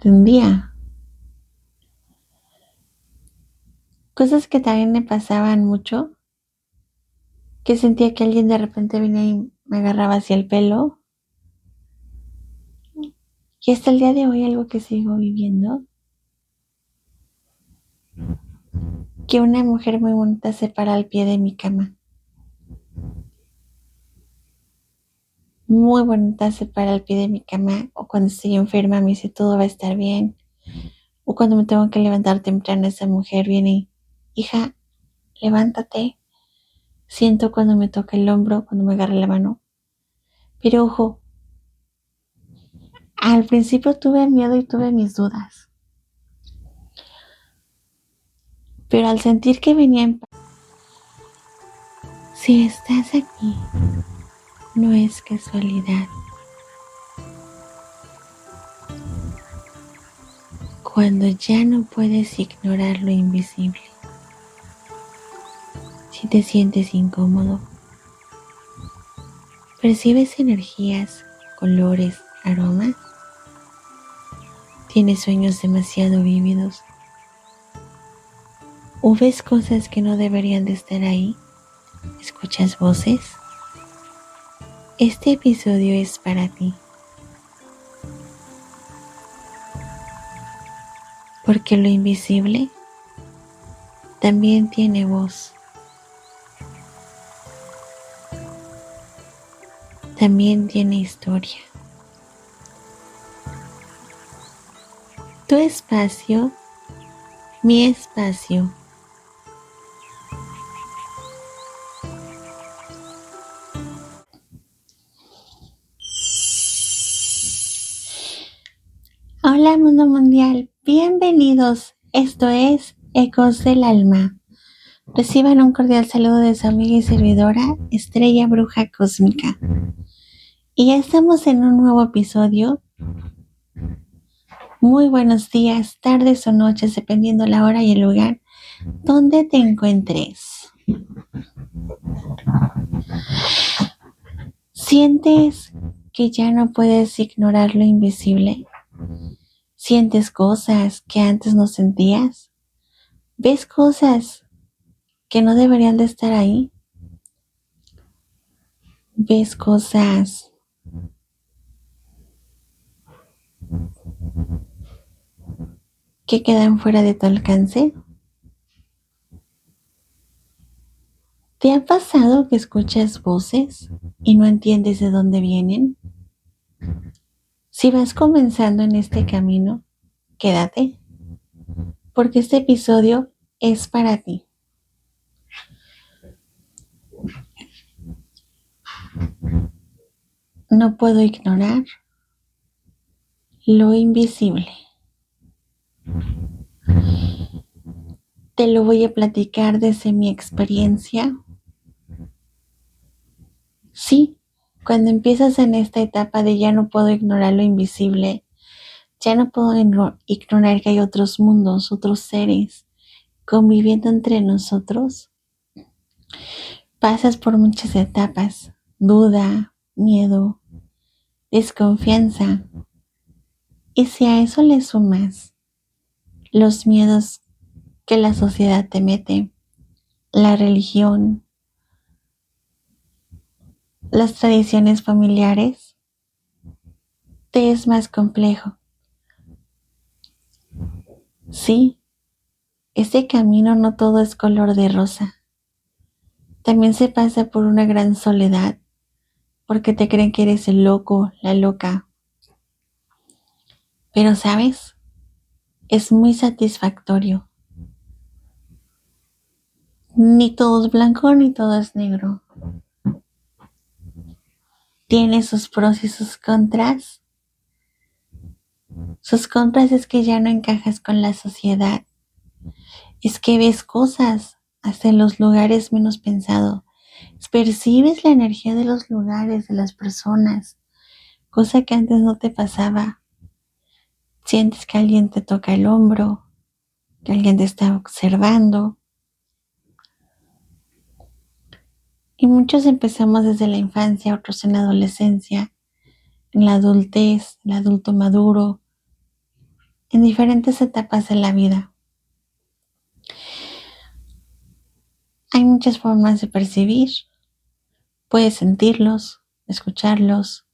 de un día. Cosas que también me pasaban mucho, que sentía que alguien de repente venía y me agarraba hacia el pelo. Y hasta el día de hoy algo que sigo viviendo, que una mujer muy bonita se para al pie de mi cama. Muy bonita se para al pie de mi cama o cuando estoy enferma me dice todo va a estar bien. O cuando me tengo que levantar temprano esa mujer viene y, hija, levántate. Siento cuando me toca el hombro, cuando me agarra la mano. Pero ojo, al principio tuve miedo y tuve mis dudas. Pero al sentir que venía en paz, si estás aquí, no es casualidad. Cuando ya no puedes ignorar lo invisible, si te sientes incómodo, percibes energías, colores, aromas, tienes sueños demasiado vívidos o ves cosas que no deberían de estar ahí, escuchas voces, este episodio es para ti. Porque lo invisible también tiene voz, también tiene historia. Tu espacio, mi espacio. Hola mundo mundial, bienvenidos. Esto es Ecos del Alma. Reciban un cordial saludo de su amiga y servidora, Estrella Bruja Cósmica. Y ya estamos en un nuevo episodio. Muy buenos días, tardes o noches, dependiendo la hora y el lugar donde te encuentres. ¿Sientes que ya no puedes ignorar lo invisible? ¿Sientes cosas que antes no sentías? ¿Ves cosas que no deberían de estar ahí? ¿Ves cosas que quedan fuera de tu alcance? ¿Te ha pasado que escuchas voces y no entiendes de dónde vienen? Si vas comenzando en este camino, quédate, porque este episodio es para ti. No puedo ignorar lo invisible. Te lo voy a platicar desde mi experiencia. Sí, cuando empiezas en esta etapa de ya no puedo ignorar lo invisible, ya no puedo ignorar que hay otros mundos, otros seres conviviendo entre nosotros, pasas por muchas etapas, duda, miedo, desconfianza. Y si a eso le sumas los miedos que la sociedad te mete, la religión, las tradiciones familiares, te es más complejo. Sí, este camino no todo es color de rosa. También se pasa por una gran soledad, porque te creen que eres el loco, la loca. Pero, ¿sabes? Es muy satisfactorio. Ni todo es blanco ni todo es negro. Tiene sus pros y sus contras. Sus contras es que ya no encajas con la sociedad. Es que ves cosas hasta en los lugares menos pensados. Percibes la energía de los lugares, de las personas, cosa que antes no te pasaba. Sientes que alguien te toca el hombro, que alguien te está observando. Y muchos empezamos desde la infancia, otros en la adolescencia, en la adultez, el adulto maduro, en diferentes etapas de la vida. Hay muchas formas de percibir. Puedes sentirlos, escucharlos,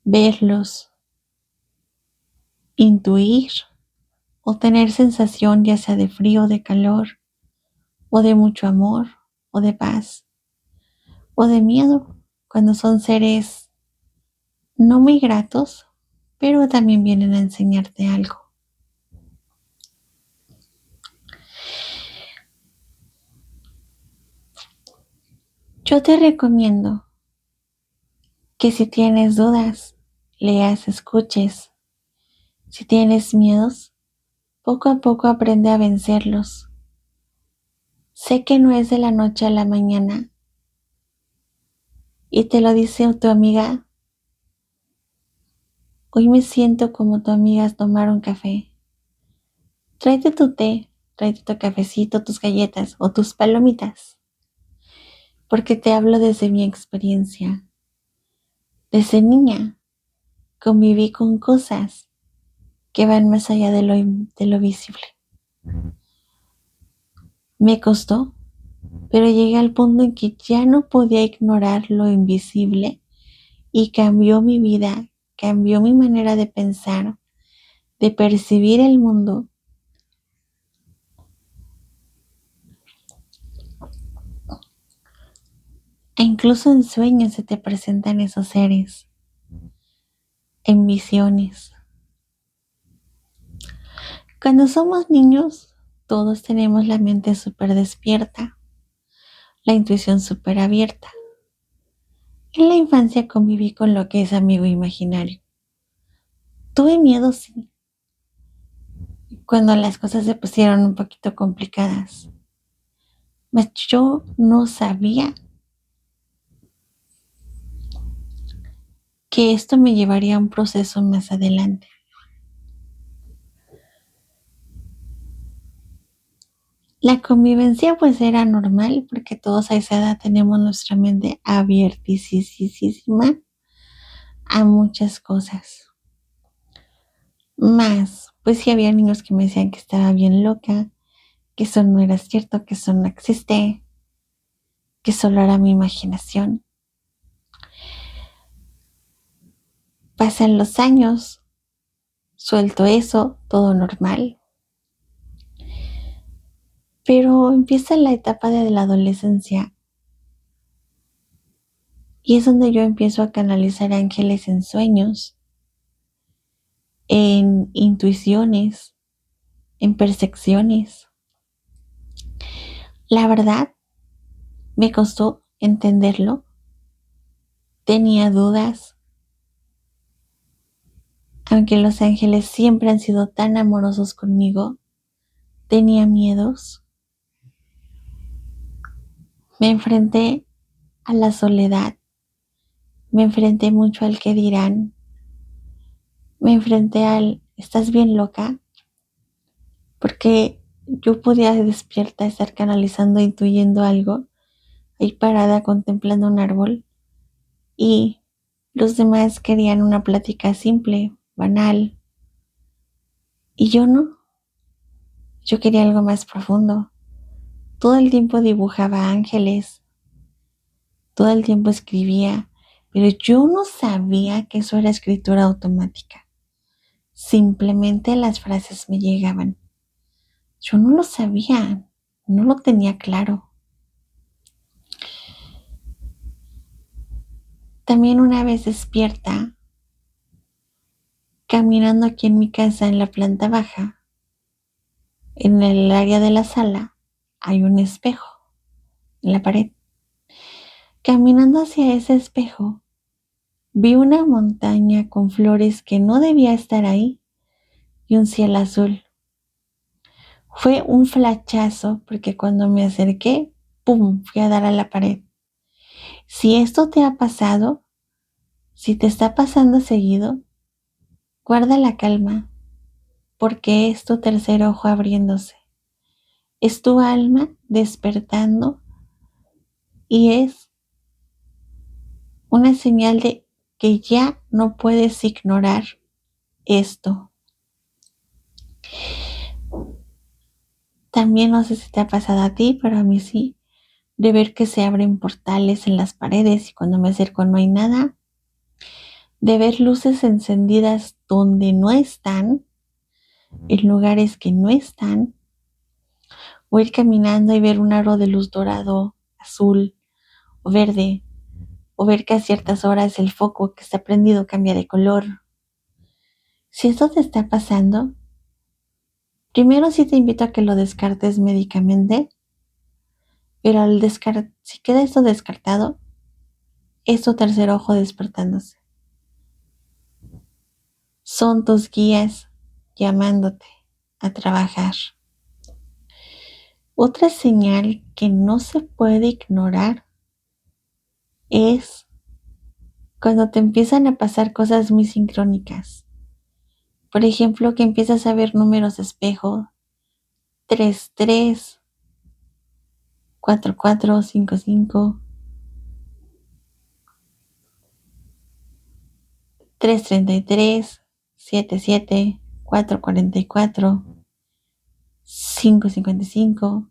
verlos, intuir o tener sensación ya sea de frío, de calor, o de mucho amor, o de paz, o de miedo, cuando son seres no muy gratos, pero también vienen a enseñarte algo. Yo te recomiendo que si tienes dudas, leas, escuches. Si tienes miedos, poco a poco aprende a vencerlos. Sé que no es de la noche a la mañana y te lo dice tu amiga. Hoy me siento como tu amiga a tomar un café. Tráete tu té, tráete tu cafecito, tus galletas o tus palomitas, porque te hablo desde mi experiencia. Desde niña conviví con cosas que van más allá de lo visible. Me costó, pero llegué al punto en que ya no podía ignorar lo invisible y cambió mi vida, cambió mi manera de pensar, de percibir el mundo. E incluso en sueños se te presentan esos seres, en visiones. Cuando somos niños, todos tenemos la mente súper despierta, la intuición súper abierta. En la infancia conviví con lo que es amigo imaginario. Tuve miedo, sí, cuando las cosas se pusieron un poquito complicadas. Mas yo no sabía que esto me llevaría a un proceso más adelante. La convivencia pues era normal porque todos a esa edad tenemos nuestra mente abiertísima a muchas cosas. Más, pues sí había niños que me decían que estaba bien loca, que eso no era cierto, que eso no existe, que solo era mi imaginación. Pasan los años, suelto eso, todo normal. Pero empieza la etapa de la adolescencia y es donde yo empiezo a canalizar ángeles en sueños, en intuiciones, en percepciones. La verdad, me costó entenderlo. Tenía dudas, aunque los ángeles siempre han sido tan amorosos conmigo. Tenía miedos. Me enfrenté a la soledad. Me enfrenté mucho al que dirán. Me enfrenté al ¿estás bien loca? Porque yo podía despierta estar canalizando, intuyendo algo, ahí parada contemplando un árbol y los demás querían una plática simple, banal, y yo no. Yo quería algo más profundo. Todo el tiempo dibujaba ángeles, todo el tiempo escribía, pero yo no sabía que eso era escritura automática. Simplemente las frases me llegaban. Yo no lo sabía, no lo tenía claro. También una vez despierta, caminando aquí en mi casa en la planta baja, en el área de la sala, hay un espejo en la pared. Caminando hacia ese espejo, vi una montaña con flores que no debía estar ahí y un cielo azul. Fue un flachazo porque cuando me acerqué, ¡pum!, fui a dar a la pared. Si esto te ha pasado, si te está pasando seguido, guarda la calma porque es tu tercer ojo abriéndose. Es tu alma despertando y es una señal de que ya no puedes ignorar esto. También no sé si te ha pasado a ti, pero a mí sí, de ver que se abren portales en las paredes y cuando me acerco no hay nada, de ver luces encendidas donde no están, en lugares que no están, o ir caminando y ver un aro de luz dorado, azul o verde, o ver que a ciertas horas el foco que está prendido cambia de color. Si esto te está pasando, primero sí te invito a que lo descartes médicamente, pero si queda esto descartado, es tu tercer ojo despertándose. Son tus guías llamándote a trabajar. Otra señal que no se puede ignorar es cuando te empiezan a pasar cosas muy sincrónicas. Por ejemplo, que empiezas a ver números de espejo, 33, 44, 55, 333, 77, 444, 555,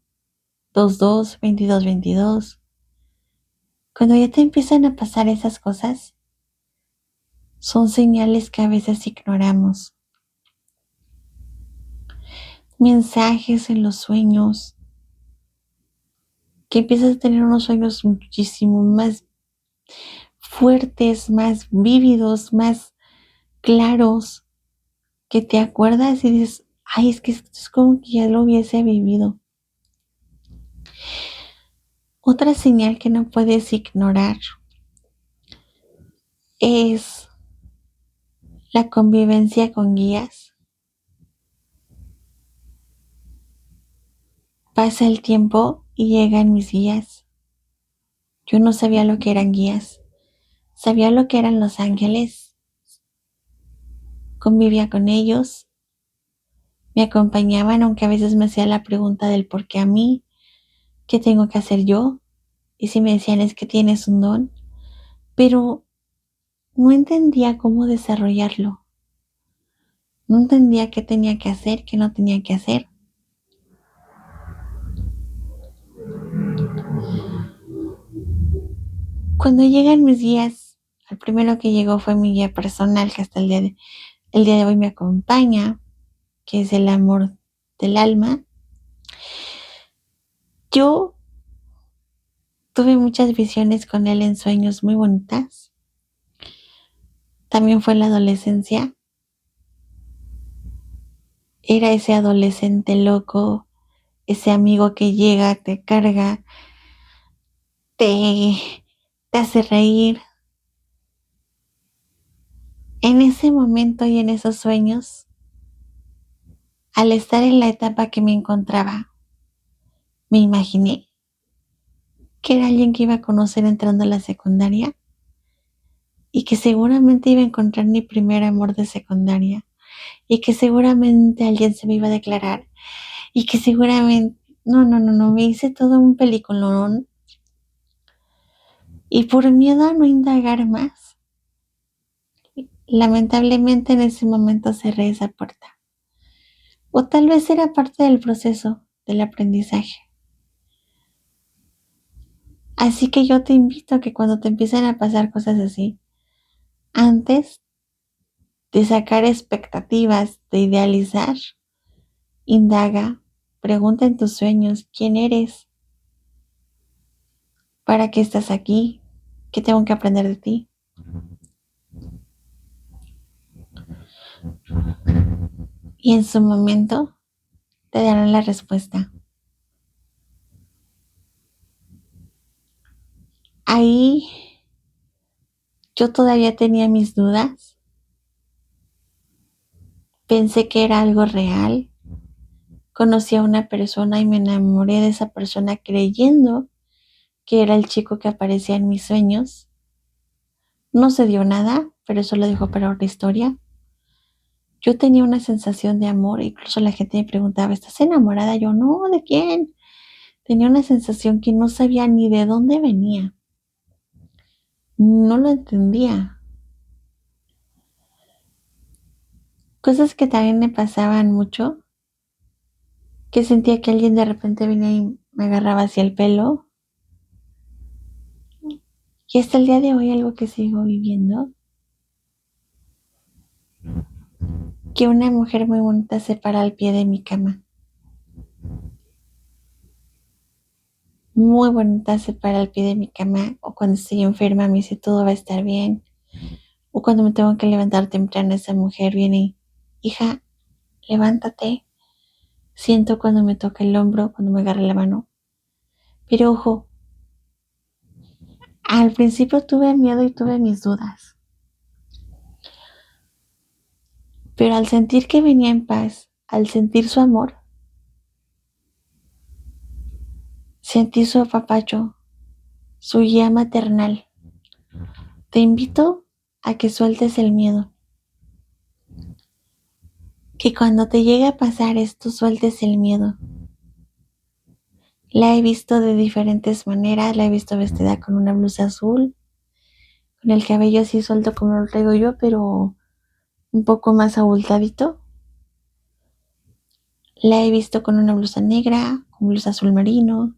22, 22, 22. Cuando ya te empiezan a pasar esas cosas, son señales que a veces ignoramos. Mensajes en los sueños, que empiezas a tener unos sueños muchísimo más fuertes, más vívidos, más claros, que te acuerdas y dices, ay, es que esto es como que ya lo hubiese vivido. Otra señal que no puedes ignorar es la convivencia con guías. Pasa el tiempo y llegan mis guías. Yo no sabía lo que eran guías. Sabía lo que eran los ángeles. Convivía con ellos. Me acompañaban, aunque a veces me hacía la pregunta del por qué a mí, qué tengo que hacer yo. Y si me decían es que tienes un don. Pero no entendía cómo desarrollarlo. No entendía qué tenía que hacer, qué no tenía que hacer. Cuando llegan mis guías, el primero que llegó fue mi guía personal, que hasta el día de hoy me acompaña, que es el amor del alma. Yo tuve muchas visiones con él en sueños muy bonitas. También fue en la adolescencia. Era ese adolescente loco, ese amigo que llega, te carga, te, te hace reír. En ese momento y en esos sueños, al estar en la etapa que me encontraba, me imaginé que era alguien que iba a conocer entrando a la secundaria y que seguramente iba a encontrar mi primer amor de secundaria y que seguramente alguien se me iba a declarar y que seguramente, no, me hice todo un peliculón y por miedo a no indagar más, lamentablemente en ese momento cerré esa puerta. O tal vez era parte del proceso del aprendizaje. Así que yo te invito a que cuando te empiecen a pasar cosas así, antes de sacar expectativas, de idealizar, indaga, pregunta en tus sueños quién eres, para qué estás aquí, qué tengo que aprender de ti. Y en su momento te darán la respuesta. Ahí yo todavía tenía mis dudas, pensé que era algo real, conocí a una persona y me enamoré de esa persona creyendo que era el chico que aparecía en mis sueños. No se dio nada, pero eso lo dejo para otra historia. Yo tenía una sensación de amor, incluso la gente me preguntaba, ¿estás enamorada? Yo, no, ¿de quién? Tenía una sensación que no sabía ni de dónde venía. No lo entendía. Cosas que también me pasaban mucho que sentía que alguien de repente venía y me agarraba hacia el pelo. Y hasta el día de hoy algo que sigo viviendo, que una mujer muy bonita se para al pie de mi cama. Muy bonita se para al pie de mi cama, o cuando estoy enferma me dice todo va a estar bien, o cuando me tengo que levantar temprano esa mujer viene y, hija, levántate. Siento cuando me toca el hombro, cuando me agarra la mano. Pero ojo, al principio tuve miedo y tuve mis dudas, pero al sentir que venía en paz, al sentir su amor, sentí su apapacho, su guía maternal. Te invito a que sueltes el miedo, que cuando te llegue a pasar esto sueltes el miedo. La he visto de diferentes maneras, la he visto vestida con una blusa azul, con el cabello así suelto como lo traigo yo, pero un poco más abultadito. La he visto con una blusa negra, con blusa azul marino,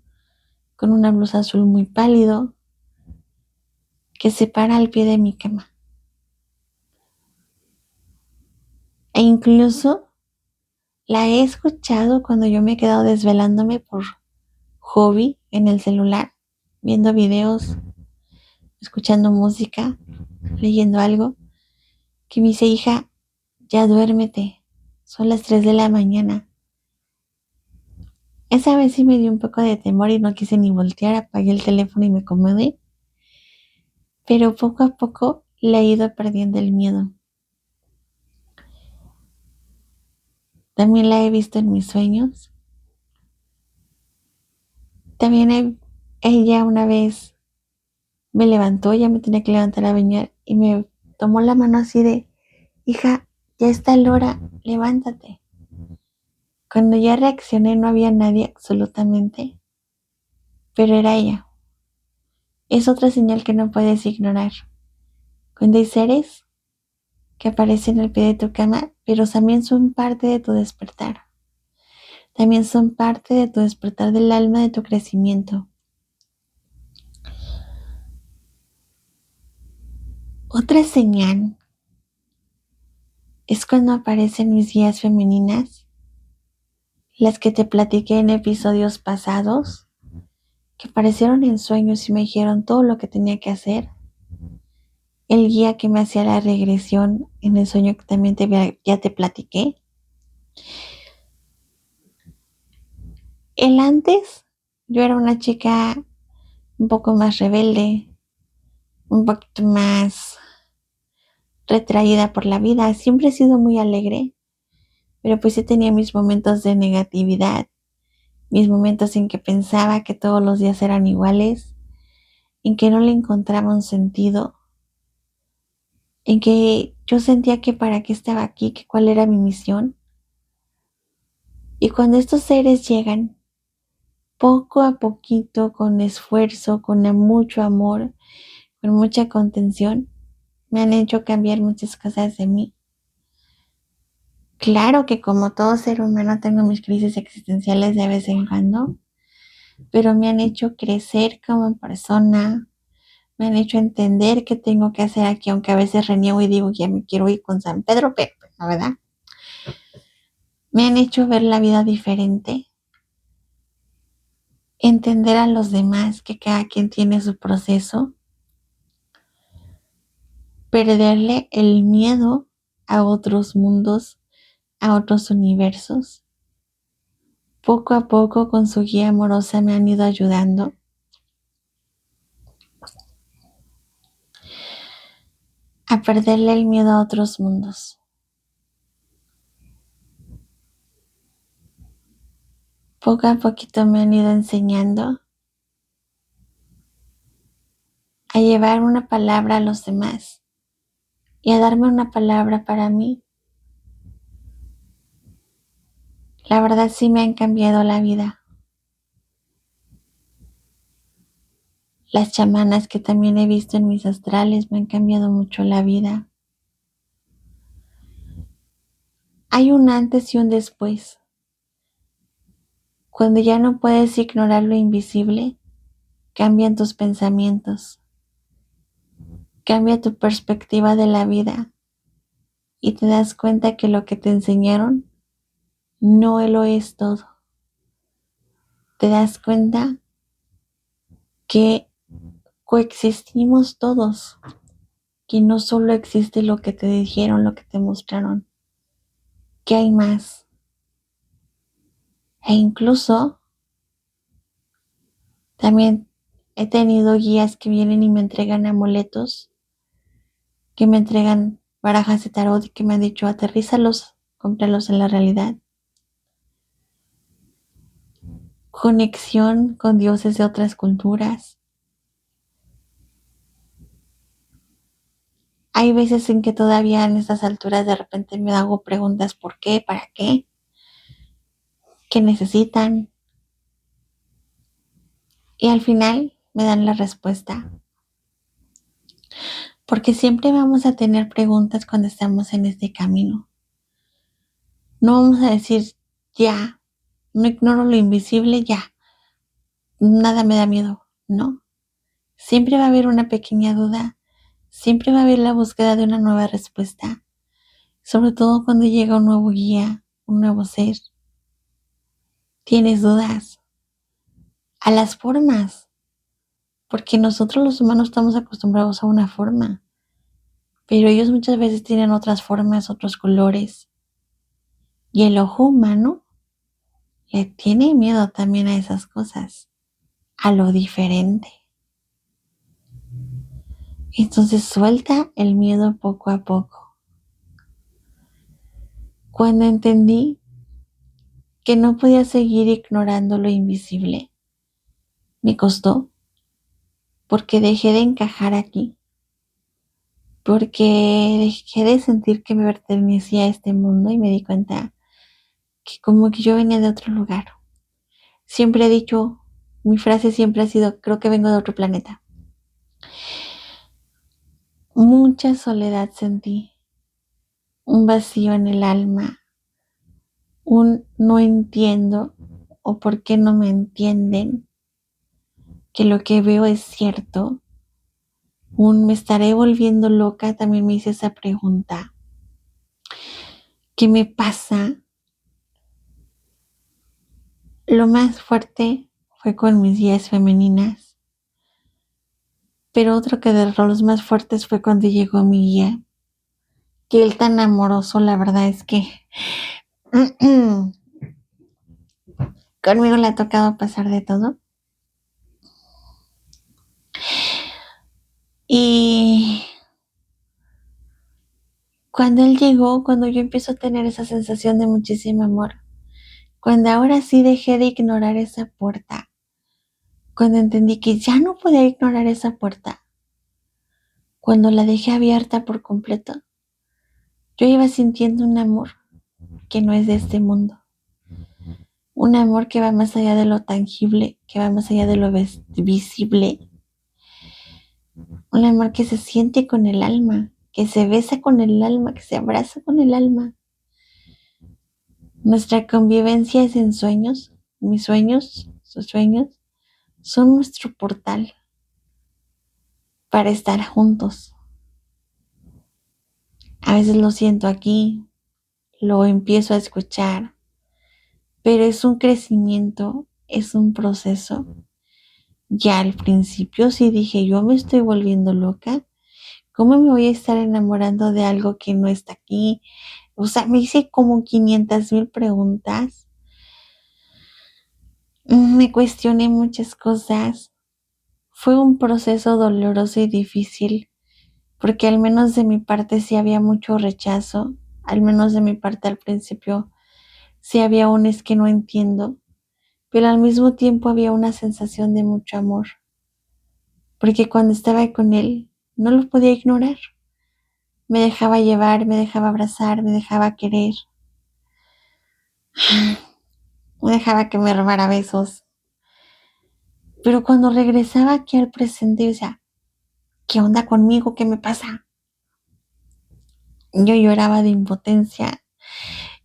con una blusa azul muy pálido, que se para al pie de mi cama. E incluso la he escuchado cuando yo me he quedado desvelándome por hobby en el celular, viendo videos, escuchando música, leyendo algo, que me dice, hija, ya duérmete, son las 3 de la mañana. Esa vez sí me dio un poco de temor y no quise ni voltear, apagué el teléfono y me acomodé, pero poco a poco le he ido perdiendo el miedo. También la he visto en mis sueños. También ella una vez me levantó, ya me tenía que levantar a bañar y me tomó la mano así de, hija, ya está la hora, levántate. Cuando ya reaccioné no había nadie absolutamente, pero era ella. Es otra señal que no puedes ignorar. Cuando hay seres que aparecen al pie de tu cama, pero también son parte de tu despertar. También son parte de tu despertar del alma, de tu crecimiento. Otra señal es cuando aparecen mis guías femeninas, las que te platiqué en episodios pasados, que aparecieron en sueños y me dijeron todo lo que tenía que hacer. El guía que me hacía la regresión en el sueño que también ya te platiqué. El antes, yo era una chica un poco más rebelde, un poquito más retraída por la vida. Siempre he sido muy alegre, pero pues sí tenía mis momentos de negatividad, mis momentos en que pensaba que todos los días eran iguales, en que no le encontraba un sentido, en que yo sentía que para qué estaba aquí, que cuál era mi misión. Y cuando estos seres llegan, poco a poquito, con esfuerzo, con mucho amor, con mucha contención, me han hecho cambiar muchas cosas de mí. Claro que como todo ser humano tengo mis crisis existenciales de vez en cuando, pero me han hecho crecer como persona, me han hecho entender qué tengo que hacer aquí, aunque a veces reniego y digo, ya me quiero ir con San Pedro, pero la verdad, me han hecho ver la vida diferente, entender a los demás, que cada quien tiene su proceso, perderle el miedo a otros mundos, a otros universos. Poco a poco con su guía amorosa me han ido ayudando a perderle el miedo a otros mundos. Poco a poquito me han ido enseñando a llevar una palabra a los demás y a darme una palabra para mí. La verdad sí me han cambiado la vida. Las chamanas que también he visto en mis astrales me han cambiado mucho la vida. Hay un antes y un después. Cuando ya no puedes ignorar lo invisible, cambian tus pensamientos, cambia tu perspectiva de la vida y te das cuenta que lo que te enseñaron no lo es todo. Te das cuenta que coexistimos todos, que no solo existe lo que te dijeron, lo que te mostraron, que hay más. E incluso también he tenido guías que vienen y me entregan amuletos, que me entregan barajas de tarot y que me han dicho aterrízalos, cómpralos en la realidad. Conexión con dioses de otras culturas. Hay veces en que todavía en estas alturas de repente me hago preguntas: ¿por qué? ¿Para qué? ¿Qué necesitan? Y al final me dan la respuesta. Porque siempre vamos a tener preguntas cuando estamos en este camino. No vamos a decir ya, no ignoro lo invisible, ya, nada me da miedo. No. Siempre va a haber una pequeña duda. Siempre va a haber la búsqueda de una nueva respuesta. Sobre todo cuando llega un nuevo guía, un nuevo ser. Tienes dudas. A las formas. Porque nosotros los humanos estamos acostumbrados a una forma. Pero ellos muchas veces tienen otras formas, otros colores. Y el ojo humano le tiene miedo también a esas cosas. A lo diferente. Entonces suelta el miedo poco a poco. Cuando entendí que no podía seguir ignorando lo invisible, me costó, porque dejé de encajar aquí, porque dejé de sentir que me pertenecía a este mundo y me di cuenta que como que yo venía de otro lugar. Siempre he dicho, mi frase siempre ha sido, creo que vengo de otro planeta. Mucha soledad sentí, un vacío en el alma, un no entiendo o por qué no me entienden, que lo que veo es cierto, un me estaré volviendo loca, también me hice esa pregunta. ¿Qué me pasa? Lo más fuerte fue con mis guías femeninas, pero otro que de los más fuertes fue cuando llegó mi guía, que él tan amoroso, la verdad es que conmigo le ha tocado pasar de todo. Y cuando él llegó, cuando yo empiezo a tener esa sensación de muchísimo amor, cuando ahora sí dejé de ignorar esa puerta, cuando entendí que ya no podía ignorar esa puerta, cuando la dejé abierta por completo, yo iba sintiendo un amor que no es de este mundo. Un amor que va más allá de lo tangible, que va más allá de lo visible. Un amor que se siente con el alma, que se besa con el alma, que se abraza con el alma. Nuestra convivencia es en sueños. Mis sueños, sus sueños, son nuestro portal para estar juntos. A veces lo siento aquí, lo empiezo a escuchar, pero es un crecimiento, es un proceso. Ya al principio sí dije, yo me estoy volviendo loca. ¿Cómo me voy a estar enamorando de algo que no está aquí? O sea, me hice como 500,000 preguntas. Me cuestioné muchas cosas. Fue un proceso doloroso y difícil, porque al menos de mi parte sí había mucho rechazo. Al menos de mi parte al principio sí había un es que no entiendo, pero al mismo tiempo había una sensación de mucho amor, porque cuando estaba con él no lo podía ignorar. Me dejaba llevar, me dejaba abrazar, me dejaba querer, me dejaba que me robara besos. Pero cuando regresaba aquí al presente, o sea, ¿qué onda conmigo? ¿Qué me pasa? Yo lloraba de impotencia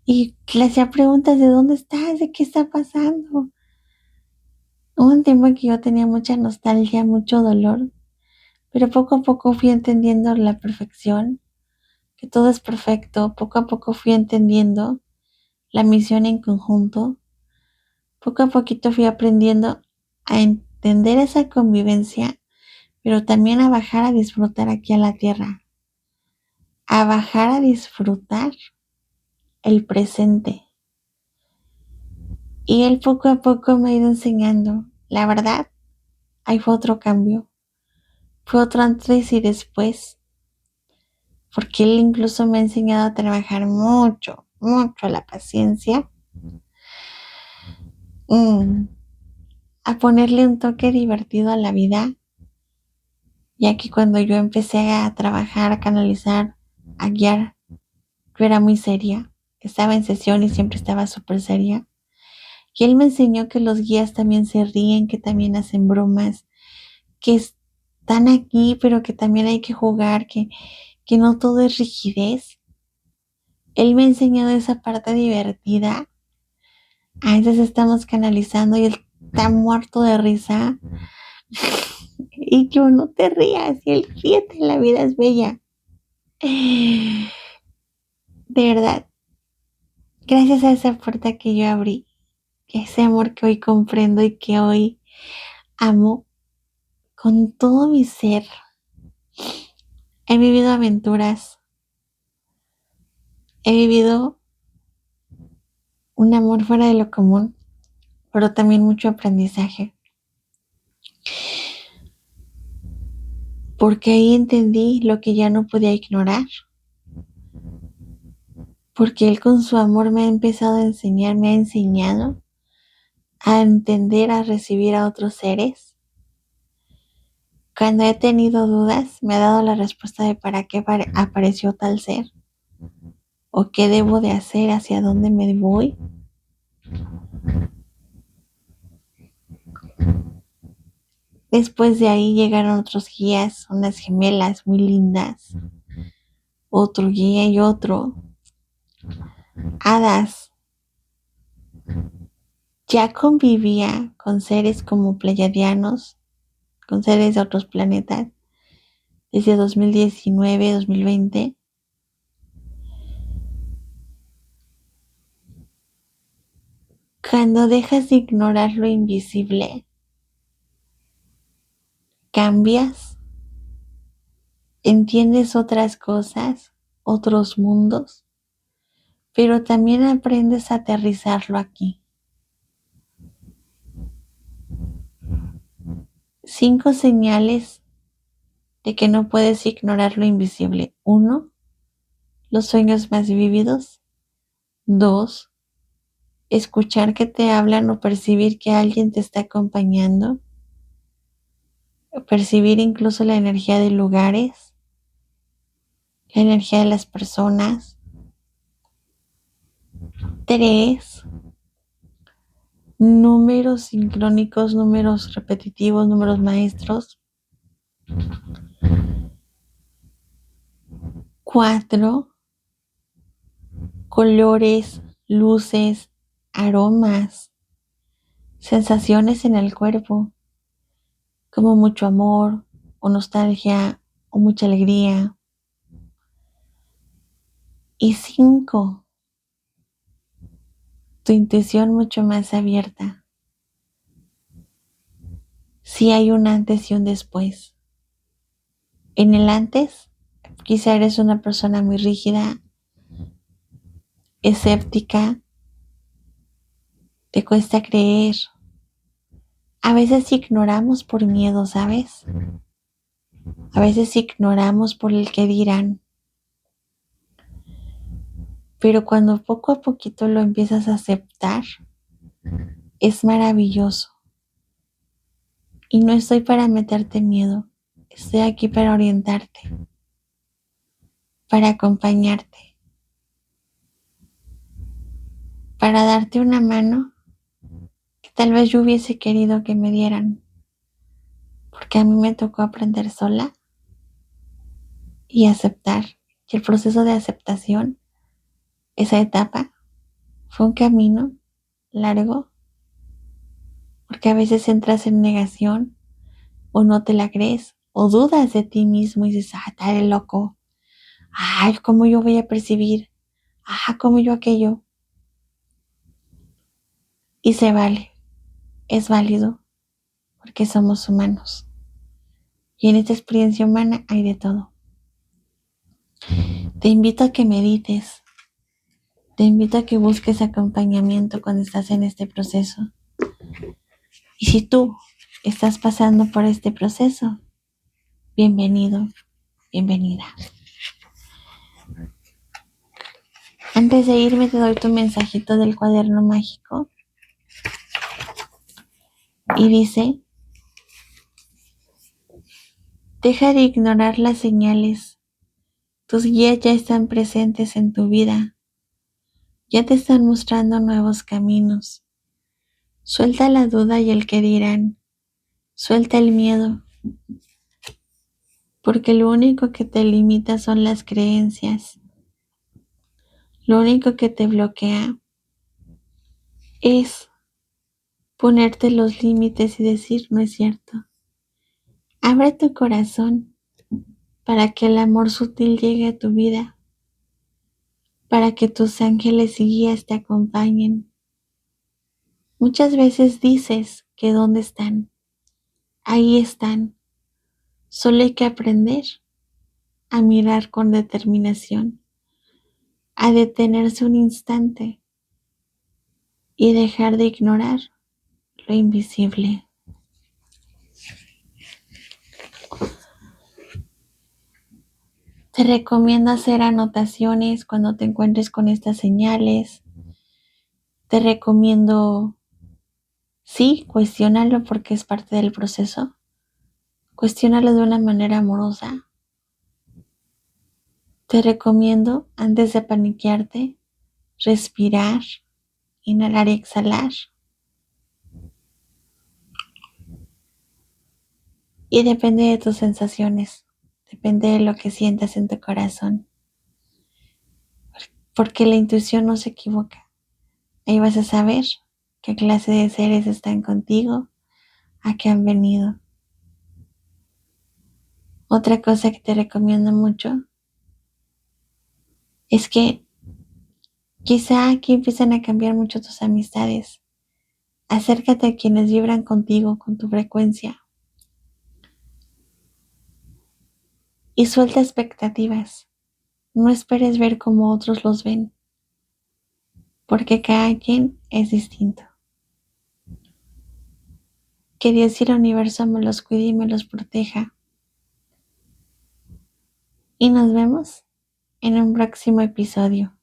y le hacía preguntas: ¿de dónde estás? ¿De qué está pasando? Hubo un tiempo en que yo tenía mucha nostalgia, mucho dolor, pero poco a poco fui entendiendo la perfección, que todo es perfecto. Poco a poco fui entendiendo la misión en conjunto. Poco a poquito fui aprendiendo a entender esa convivencia, pero también a bajar a disfrutar aquí a la tierra, a bajar a disfrutar el presente. Y él poco a poco me ha ido enseñando. La verdad, ahí fue otro cambio. Fue otro antes y después. Porque él incluso me ha enseñado a trabajar mucho, mucho la paciencia. mm, a ponerle un toque divertido a la vida. Ya que cuando yo empecé a trabajar, a canalizar, a guiar, yo era muy seria. Estaba en sesión y siempre estaba súper seria. Y él me enseñó que los guías también se ríen, que también hacen bromas, que están aquí, pero que también hay que jugar, que no todo es rigidez. Él me ha enseñado esa parte divertida. A veces estamos canalizando y él está muerto de risa. Y yo, no te rías, y él, ríete, la vida es bella. De verdad, gracias a esa puerta que yo abrí, ese amor que hoy comprendo y que hoy amo con todo mi ser, he vivido aventuras, he vivido un amor fuera de lo común, pero también mucho aprendizaje. Porque ahí entendí lo que ya no podía ignorar. Porque Él con su amor me ha empezado a enseñar, me ha enseñado a entender, a recibir a otros seres. Cuando he tenido dudas, me ha dado la respuesta de para qué apareció tal ser o qué debo de hacer, hacia dónde me voy. Después de ahí llegaron otros guías, unas gemelas muy lindas, otro guía y otro, hadas. Ya convivía con seres como pleiadianos, con seres de otros planetas, desde 2019, 2020. Cuando dejas de ignorar lo invisible, cambias, entiendes otras cosas, otros mundos, pero también aprendes a aterrizarlo aquí. 5 señales de que no puedes ignorar lo invisible. 1, los sueños más vívidos. 2, escuchar que te hablan o percibir que alguien te está acompañando. Percibir incluso la energía de lugares, la energía de las personas. 3, números sincrónicos, números repetitivos, números maestros. 4, colores, luces, aromas, sensaciones en el cuerpo, como mucho amor o nostalgia o mucha alegría. Y 5, tu intuición mucho más abierta. Si hay un antes y un después. En el antes, quizá eres una persona muy rígida, escéptica, te cuesta creer. A veces ignoramos por miedo, ¿sabes? A veces ignoramos por el que dirán. Pero cuando poco a poquito lo empiezas a aceptar, es maravilloso. Y no estoy para meterte miedo, estoy aquí para orientarte, para acompañarte, para darte una mano que tal vez yo hubiese querido que me dieran, porque a mí me tocó aprender sola y aceptar. Y el proceso de aceptación, esa etapa, fue un camino largo, porque a veces entras en negación o no te la crees o dudas de ti mismo y dices, está de loco, ay, ¿cómo yo voy a percibir? ¿Cómo yo aquello? Y se vale, es válido, porque somos humanos. Y en esta experiencia humana hay de todo. Te invito a que medites, te invito a que busques acompañamiento cuando estás en este proceso. Y si tú estás pasando por este proceso, bienvenido, bienvenida. Antes de irme te doy tu mensajito del cuaderno mágico y dice, deja de ignorar las señales, tus guías ya están presentes en tu vida, ya te están mostrando nuevos caminos. Suelta la duda y el que dirán, suelta el miedo, porque lo único que te limita son las creencias, lo único que te bloquea es ponerte los límites y decir no es cierto. Abre tu corazón para que el amor sutil llegue a tu vida, para que tus ángeles y guías te acompañen. Muchas veces dices que dónde están, ahí están, solo hay que aprender a mirar con determinación, a detenerse un instante y dejar de ignorar lo invisible. Te recomiendo hacer anotaciones cuando te encuentres con estas señales. Te recomiendo, sí, cuestiónalo porque es parte del proceso. Cuestiónalo de una manera amorosa. Te recomiendo, antes de paniquearte, respirar, inhalar y exhalar. Y depende de tus sensaciones, depende de lo que sientas en tu corazón. Porque la intuición no se equivoca. Ahí vas a saber qué clase de seres están contigo, a qué han venido. Otra cosa que te recomiendo mucho es que quizá aquí empiezan a cambiar mucho tus amistades. Acércate a quienes vibran contigo, con tu frecuencia. Y suelta expectativas. No esperes ver cómo otros los ven, porque cada quien es distinto. Que Dios y el universo me los cuide y me los proteja. Y nos vemos en un próximo episodio.